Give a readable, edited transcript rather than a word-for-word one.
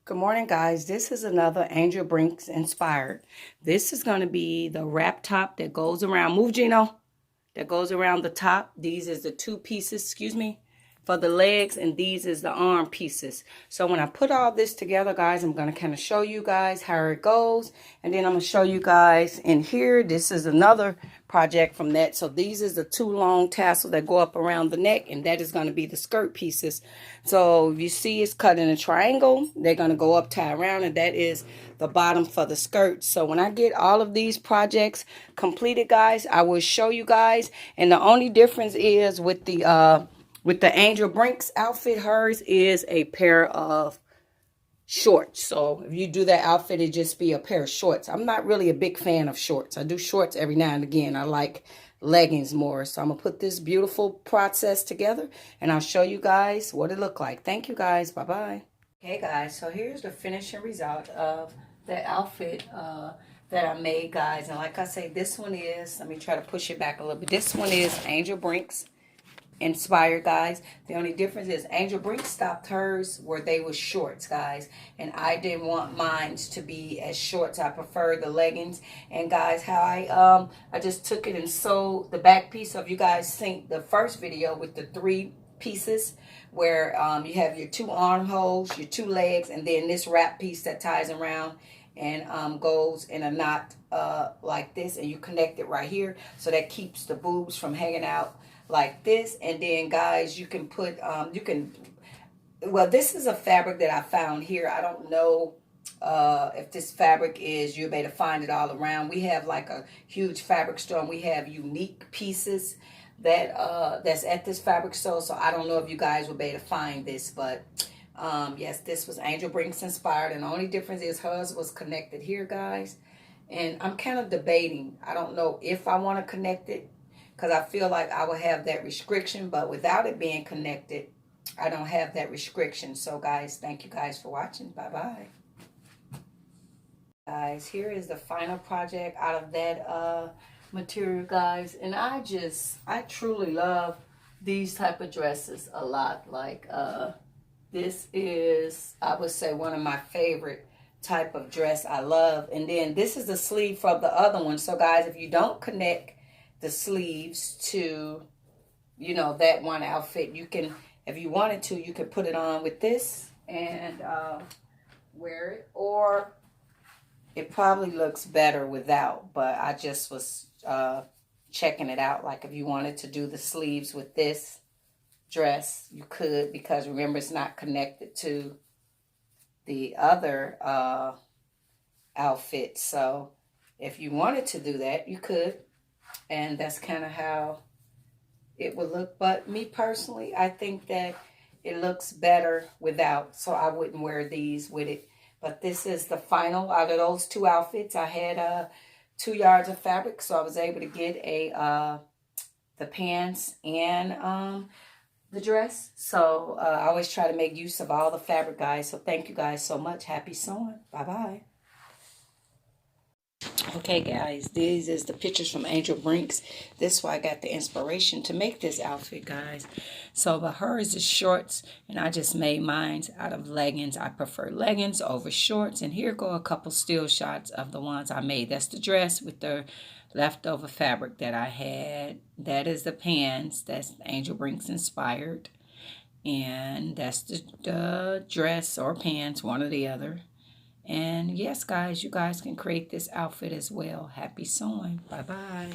Good morning, guys. This is another Angel Brinks inspired. This is going to be the wrap top that goes around. Move, Gino. That goes around the top. These is the two pieces, for the legs, and these is the arm pieces. So when I put all this together, guys, I'm going to kind of show you guys how it goes, and then I'm going to show you guys in here. This is another project from that. So these is the two long tassels that go up around the neck, and that is going to be the skirt pieces. So you see it's cut in a triangle. They're going to go up, tie around, and that is the bottom for the skirt. So when I get all of these projects completed, guys, I will show you guys. And the only difference is with the Angel Brinks outfit, hers is a pair of shorts. So if you do that outfit, it'd just be a pair of shorts. I'm not really a big fan of shorts. I do shorts every now and again. I like leggings more. So I'm going to put this beautiful process together, and I'll show you guys what it looked like. Thank you, guys. Bye-bye. Okay, guys. So here's the finishing result of the outfit that I made, guys. And like I say, this one is, let me try to push it back a little bit. This one is Angel Brinks inspired, guys. The only difference is Angel Brinks stopped hers where they were shorts, guys, and I didn't want mine to be as shorts. I prefer the leggings. And guys, how I just took it and sewed the back piece of, you guys seen the first video with the three pieces where you have your two armholes, your two legs, and then this wrap piece that ties around and goes in a knot like this, and you connect it right here, so that keeps the boobs from hanging out like this. And then, guys, you can put well, this is a fabric that I found here. I don't know if this fabric is, you'll be able to find it all around. We have like a huge fabric store, and we have unique pieces that that's at this fabric store. So I don't know if you guys will be able to find this, but yes, this was Angel Brinks inspired, and the only difference is hers was connected here, guys. And I'm kind of debating. I don't know if I want to connect it, because I feel like I will have that restriction, but without it being connected, I don't have that restriction. So, guys, thank you guys for watching. Bye-bye. Guys, here is the final project out of that material, guys. And I truly love these type of dresses a lot. Like, this is, I would say, one of my favorite type of dress I love. And then this is the sleeve from the other one. So, guys, if you don't connect the sleeves to, you know, that one outfit, you can, if you wanted to, you could put it on with this and wear it, or it probably looks better without, but I just was checking it out. Like, if you wanted to do the sleeves with this dress, you could, because remember, it's not connected to the other outfit. So if you wanted to do that, you could. And that's kind of how it would look. But me personally, I think that it looks better without, so I wouldn't wear these with it. But this is the final out of those two outfits. I had 2 yards of fabric, so I was able to get the pants and the dress. So I always try to make use of all the fabric, guys. So thank you guys so much. Happy sewing. Bye-bye. Okay, guys, these is the pictures from Angel Brinks. This is why I got the inspiration to make this outfit, guys. So, but hers is shorts, and I just made mine out of leggings. I prefer leggings over shorts. And here go a couple still shots of the ones I made. That's the dress with the leftover fabric that I had. That is the pants. That's Angel Brinks inspired. And that's the dress or pants, one or the other. And yes, guys, you guys can create this outfit as well. Happy sewing. Bye-bye.